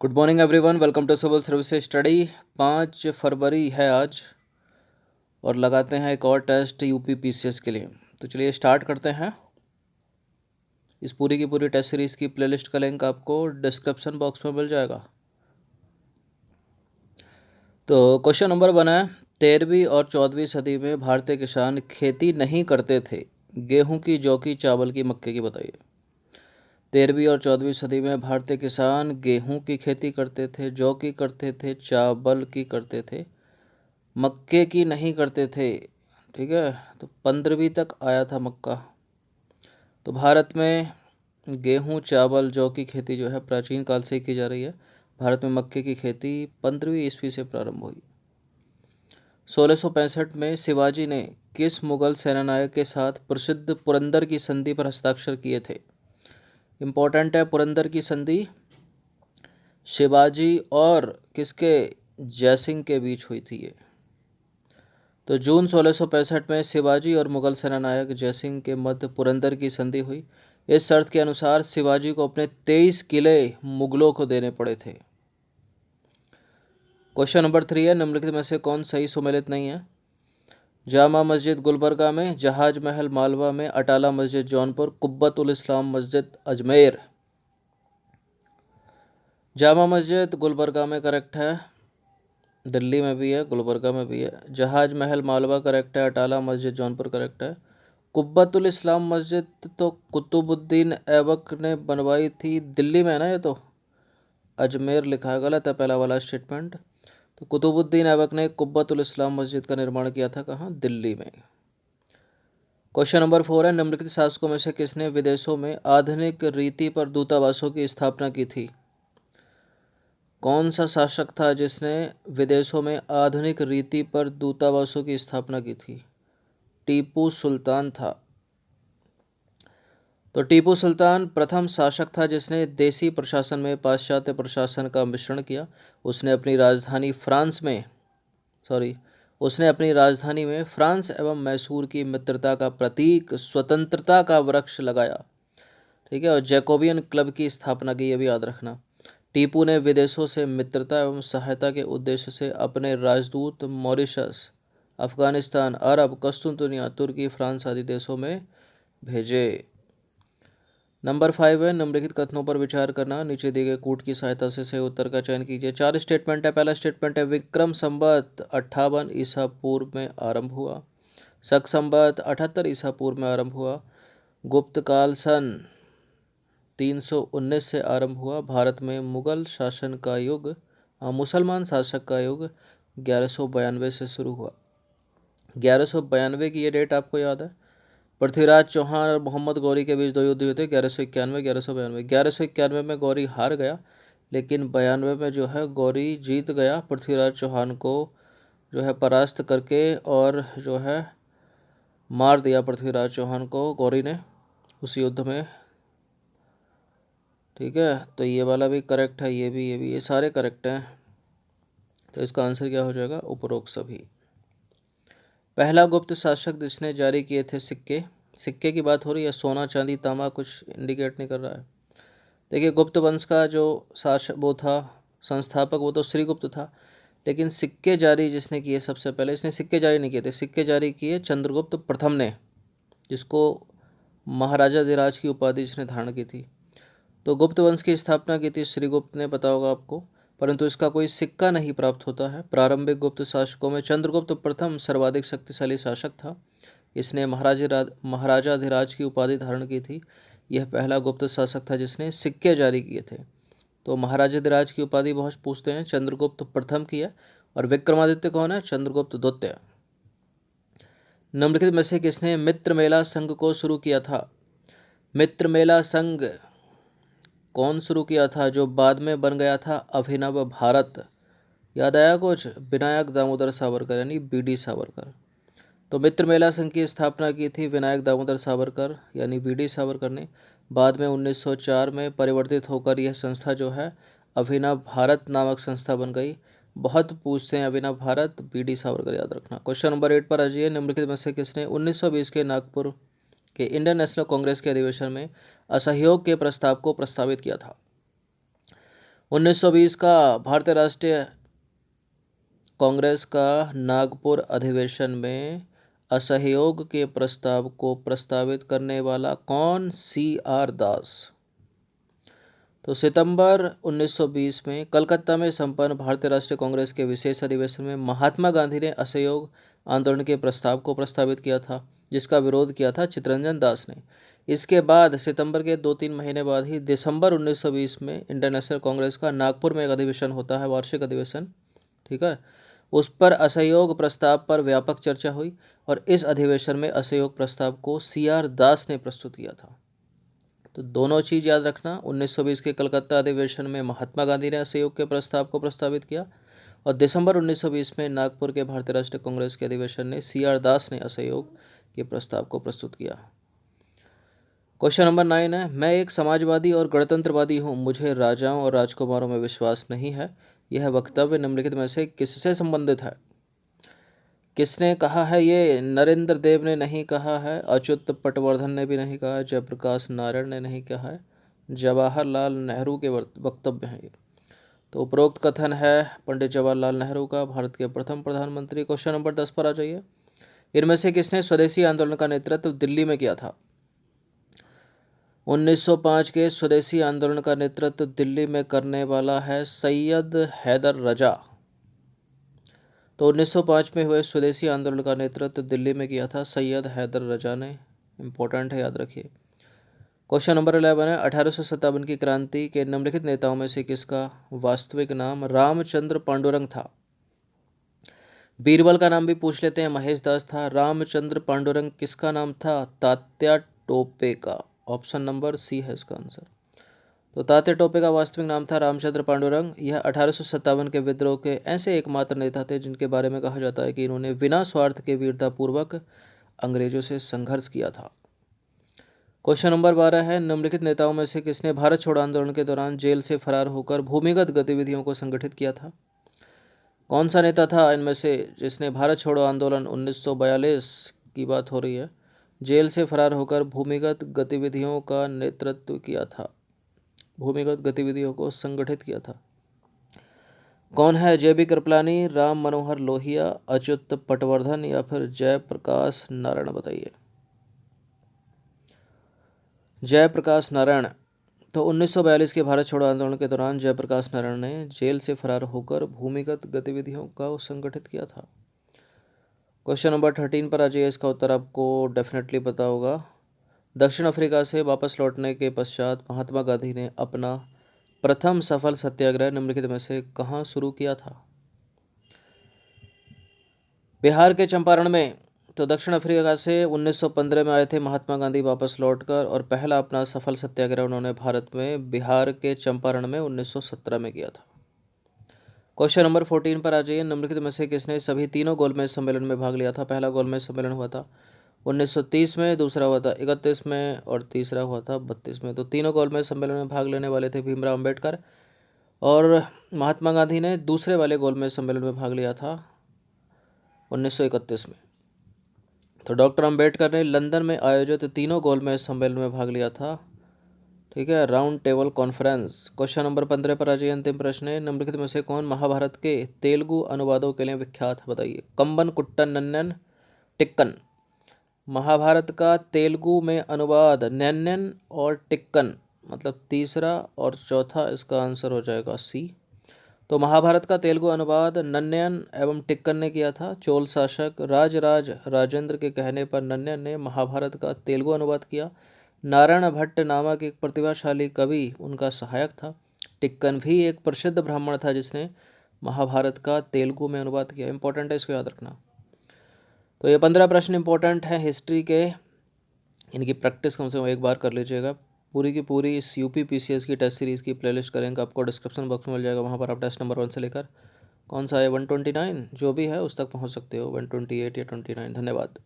Good morning everyone, welcome to civil service study. 5 फरवरी है आज और लगाते हैं एक और टेस्ट यूपी पीसीएस के लिए। तो चलिए स्टार्ट करते हैं। इस पूरी की पूरी टेस्ट सीरीज़ की प्लेलिस्ट का लिंक आपको डिस्क्रिप्शन बॉक्स में मिल जाएगा। तो क्वेश्चन नंबर 1 है, 13वीं और 14वीं सदी में भारतीय किसान खेती नहीं करते थे। गेहूं की, जौ की, चावल की, मक्के की बताइए। 13वीं और 14वीं सदी में भारतीय किसान गेहूं की खेती करते थे, जौ की करते थे, चावल की करते थे, मक्के की नहीं करते थे। ठीक है, तो 15वीं तक आया था मक्का। तो भारत में गेहूं, चावल, जौ की खेती जो है प्राचीन काल से ही की जा रही है। भारत में मक्के की खेती 15वीं ईस्वी से प्रारंभ हुई। 1665 में शिवाजी ने किस मुगल सेनानायक के साथ प्रसिद्ध पुरंदर की संधि पर हस्ताक्षर किए थे? इम्पोर्टेंट है, पुरंदर की संधि शिवाजी और किसके, जयसिंह के बीच हुई थी ये। तो जून 1665 में शिवाजी और मुगल सेनानायक जयसिंह के मध्य पुरंदर की संधि हुई। इस शर्त के अनुसार शिवाजी को अपने 23 किले मुगलों को देने पड़े थे। क्वेश्चन नंबर 3 है, निम्नलिखित में से कौन सही सुमेलित नहीं है? जामा मस्जिद गुलबर्गा में, जहाज महल मालवा में, अटाला मस्जिद जौनपुर, कुब्बत उल इस्लाम मस्जिद अजमेर। जामा मस्जिद गुलबर्गा में करेक्ट है, दिल्ली में भी है, गुलबर्गा में भी है। जहाज महल मालवा करेक्ट है, अटाला मस्जिद जौनपुर करेक्ट है। कुब्बतुल इस्लाम मस्जिद तो कुतुबुद्दीन ऐबक ने बनवाई थी, दिल्ली में है ना ये तो। अजमेर लिखा है, गलत है पहला वाला स्टेटमेंट। तो कुतुबुद्दीन ऐबक ने कुब्बतुल इस्लाम मस्जिद का निर्माण किया था, कहाँ? दिल्ली में। क्वेश्चन नंबर 4 है, निम्नलिखित शासकों में से किसने विदेशों में आधुनिक रीति पर दूतावासों की स्थापना की थी? कौन सा शासक था जिसने विदेशों में आधुनिक रीति पर दूतावासों की स्थापना की थी? टीपू सुल्तान था। तो टीपू सुल्तान प्रथम शासक था जिसने देसी प्रशासन में पाश्चात्य प्रशासन का मिश्रण किया। उसने अपनी राजधानी में फ्रांस एवं मैसूर की मित्रता का प्रतीक स्वतंत्रता का वृक्ष लगाया। ठीक है, और जैकोबियन क्लब की स्थापना की, ये भी याद रखना। टीपू ने विदेशों से मित्रता एवं सहायता के उद्देश्य से अपने राजदूत मॉरिशस, अफगानिस्तान, अरब, कस्तुनतुनिया, तुर्की, फ्रांस आदि देशों में भेजे। नंबर 5 है, निम्नलिखित कथनों पर विचार करना। नीचे दिए गए कूट की सहायता से सही उत्तर का चयन कीजिए। 4 स्टेटमेंट है। पहला स्टेटमेंट है, विक्रम संवत 58 ईसा पूर्व में आरंभ हुआ। शक संवत 78 ईसा पूर्व में आरंभ हुआ। गुप्त काल सन 319 से आरंभ हुआ। भारत में मुगल शासन का युग, मुसलमान शासक का युग 1192 से शुरू हुआ। 1192 की ये डेट आपको याद है? पृथ्वीराज चौहान और मोहम्मद गौरी के बीच 2 युद्ध हुए थे, 1191, 1192। 1191 में गौरी हार गया, लेकिन 92 में जो है गौरी जीत गया, पृथ्वीराज चौहान को जो है परास्त करके, और जो है मार दिया पृथ्वीराज चौहान को गौरी ने उस युद्ध में। ठीक है, तो ये वाला भी करेक्ट है, ये सारे करेक्ट हैं। तो इसका आंसर क्या हो जाएगा? उपरोक्त सभी। पहला गुप्त शासक जिसने जारी किए थे सिक्के, सिक्के की बात हो रही है, सोना चांदी तांबा कुछ इंडिकेट नहीं कर रहा है। देखिए, गुप्त वंश का जो शासक वो था, संस्थापक, वो तो श्रीगुप्त था, लेकिन सिक्के जारी जिसने किए सबसे पहले, इसने सिक्के जारी नहीं किए थे, सिक्के जारी किए चंद्रगुप्त प्रथम ने, जिसको महाराजा धीराज की उपाधि जिसने धारण की थी। तो गुप्त वंश की स्थापना की थी श्रीगुप्त ने, पता होगा आपको, परंतु इसका कोई सिक्का नहीं प्राप्त होता है। प्रारंभिक गुप्त शासकों में चंद्रगुप्त प्रथम सर्वाधिक शक्तिशाली शासक था। इसने महाराजाधिराज की उपाधि धारण की थी। यह पहला गुप्त शासक था जिसने सिक्के जारी किए थे। तो महाराजाधिराज की उपाधि बहुत पूछते हैं, चंद्रगुप्त प्रथम की है। और विक्रमादित्य कौन है? चंद्रगुप्त द्वितीय। निम्नलिखित में से किसने मित्र मेला संघ को शुरू किया था? मित्र मेला संघ कौन शुरू किया था, जो बाद में बन गया था अभिनव भारत? याद आया कुछ? विनायक दामोदर सावरकर, यानी बीडी सावरकर। तो मित्र मेला संघ की स्थापना की थी विनायक दामोदर सावरकर, यानी बीडी सावरकर ने। बाद में 1904 में परिवर्तित होकर यह संस्था जो है अभिनव भारत नामक संस्था बन गई। बहुत पूछते हैं अभिनव भारत, बीडी सावरकर, याद रखना। क्वेश्चन नंबर 8 पर आ जाइए, निम्नलिखित में से किसने 1920 के नागपुर के इंडियन नेशनल कांग्रेस के अधिवेशन में असहयोग के प्रस्ताव को प्रस्तावित किया था? 1920 का भारतीय राष्ट्रीय कांग्रेस का नागपुर अधिवेशन में असहयोग के प्रस्ताव को प्रस्तावित करने वाला कौन? CR दास। तो सितंबर 1920 में कलकत्ता में संपन्न भारतीय राष्ट्रीय कांग्रेस के विशेष अधिवेशन में महात्मा गांधी ने असहयोग आंदोलन के प्रस्ताव को प्रस्तावित किया था, जिसका विरोध किया था चित्तरंजन दास ने। इसके बाद सितंबर के 2-3 महीने बाद ही दिसंबर 1920 में इंटरनेशनल कांग्रेस का नागपुर में एक अधिवेशन होता है, वार्षिक अधिवेशन, ठीक है। उस पर असहयोग प्रस्ताव पर व्यापक चर्चा हुई और इस अधिवेशन में असहयोग प्रस्ताव को CR दास ने प्रस्तुत किया था। तो दोनों चीज़ याद रखना, 1920 के कलकत्ता अधिवेशन में महात्मा गांधी ने असहयोग के प्रस्ताव को प्रस्तावित किया और दिसंबर 1920 में नागपुर के भारतीय राष्ट्रीय कांग्रेस के अधिवेशन में CR दास ने असहयोग के प्रस्ताव को प्रस्तुत किया। क्वेश्चन नंबर 9 है, मैं एक समाजवादी और गणतंत्रवादी हूँ, मुझे राजाओं और राजकुमारों में विश्वास नहीं है। यह वक्तव्य निम्नलिखित में से किससे संबंधित है? किसने कहा है? ये नरेंद्र देव ने नहीं कहा है, अच्युत पटवर्धन ने भी नहीं कहा है, जयप्रकाश नारायण ने नहीं कहा है, जवाहरलाल नेहरू के वक्तव्य हैं ये। तो उपरोक्त कथन है पंडित जवाहरलाल नेहरू का, भारत के प्रथम प्रधानमंत्री। क्वेश्चन नंबर 10 पर आ जाइए। इनमें से किसने स्वदेशी आंदोलन का नेतृत्व दिल्ली में किया था? 1905 के स्वदेशी आंदोलन का नेतृत्व दिल्ली में करने वाला है सैयद हैदर रजा। तो 1905 में हुए स्वदेशी आंदोलन का नेतृत्व दिल्ली में किया था सैयद हैदर रजा ने। इंपॉर्टेंट है, याद रखिए। क्वेश्चन नंबर 11 है, 1857 की क्रांति के निम्नलिखित नेताओं में से किसका वास्तविक नाम रामचंद्र पांडुरंग था? बीरबल का नाम भी पूछ लेते हैं, महेश दास था। रामचंद्र पांडुरंग किसका नाम था? तात्या टोपे का। ऑप्शन नंबर C है इसका आंसर। तो तात्या टोपे का वास्तविक नाम था रामचंद्र पांडुरंग। यह 1857 के विद्रोह के ऐसे एकमात्र नेता थे जिनके बारे में कहा जाता है कि इन्होंने बिना स्वार्थ के वीरतापूर्वक अंग्रेजों से संघर्ष किया था। क्वेश्चन नंबर 12 है, निम्नलिखित नेताओं में से किसने भारत छोड़ो आंदोलन के दौरान जेल से फरार होकर भूमिगत गतिविधियों को संगठित किया था? कौन सा नेता था इनमें से जिसने भारत छोड़ो आंदोलन 1942 की बात हो रही है, जेल से फरार होकर भूमिगत गतिविधियों का नेतृत्व किया था, भूमिगत गतिविधियों को संगठित किया था? कौन है? JB कृपलानी, राम मनोहर लोहिया, अच्युत पटवर्धन या फिर जयप्रकाश नारायण? बताइए। जयप्रकाश नारायण। तो 1942 के भारत छोड़ो आंदोलन के दौरान जयप्रकाश नारायण ने जेल से फरार होकर भूमिगत गतिविधियों का संगठित किया था। क्वेश्चन नंबर 13 पर आ जाइए, इसका उत्तर आपको डेफिनेटली पता होगा। दक्षिण अफ्रीका से वापस लौटने के पश्चात महात्मा गांधी ने अपना प्रथम सफल सत्याग्रह निम्नलिखित में से कहाँ शुरू किया था? बिहार के चंपारण में। तो दक्षिण अफ्रीका से 1915 में आए थे महात्मा गांधी वापस लौटकर, और पहला अपना सफल सत्याग्रह उन्होंने भारत में बिहार के चंपारण में 1917 में किया था। क्वेश्चन नंबर 14 पर आ जाइए, निम्नलिखित में से किसने सभी तीनों गोलमेज सम्मेलन में भाग लिया था? पहला गोलमेज सम्मेलन हुआ था 1930 में, दूसरा हुआ था 31 में और तीसरा हुआ था 32 में। तो तीनों गोलमेज सम्मेलन में भाग लेने वाले थे भीमराव अम्बेडकर, और महात्मा गांधी ने दूसरे वाले गोलमेज सम्मेलन में भाग लिया था 1931 में। तो डॉक्टर अंबेडकर ने लंदन में आयोजित तीनों गोलमेज सम्मेलन में भाग लिया था, ठीक है, round table conference. Question number 15 पर आ जाइए, अंतिम प्रश्न है, निम्नलिखित में से कौन महाभारत के तेलुगु अनुवादों के लिए विख्यात है? बताइए। कंबन, कुट्टन, नन्नन, टिक्कन। महाभारत का तेलुगु में अनुवाद नन्नन और टिक्कन, मतलब तीसरा और चौथा, इसका आंसर हो जाएगा C। तो महाभारत का तेलुगु अनुवाद नन्नयन एवं टिक्कन ने किया था। चोल शासक राजराज राजेंद्र के कहने पर नन्नयन ने महाभारत का तेलुगु अनुवाद किया। नारायण भट्ट नामक एक प्रतिभाशाली कवि उनका सहायक था। टिक्कन भी एक प्रसिद्ध ब्राह्मण था जिसने महाभारत का तेलुगु में अनुवाद किया। इंपॉर्टेंट है, इसको याद रखना। तो ये 15 प्रश्न इंपॉर्टेंट है हिस्ट्री के, इनकी प्रैक्टिस कम से कम एक बार कर लीजिएगा। पूरी की पूरी इस UP PCS की टेस्ट सीरीज़ की प्लेलिस्ट करेंगे, आपको डिस्क्रिप्शन बॉक्स में मिल जाएगा, वहाँ पर आप टेस्ट नंबर 1 से लेकर कौन सा है 129 जो भी है उस तक पहुँच सकते हो, 128 या 29। धन्यवाद।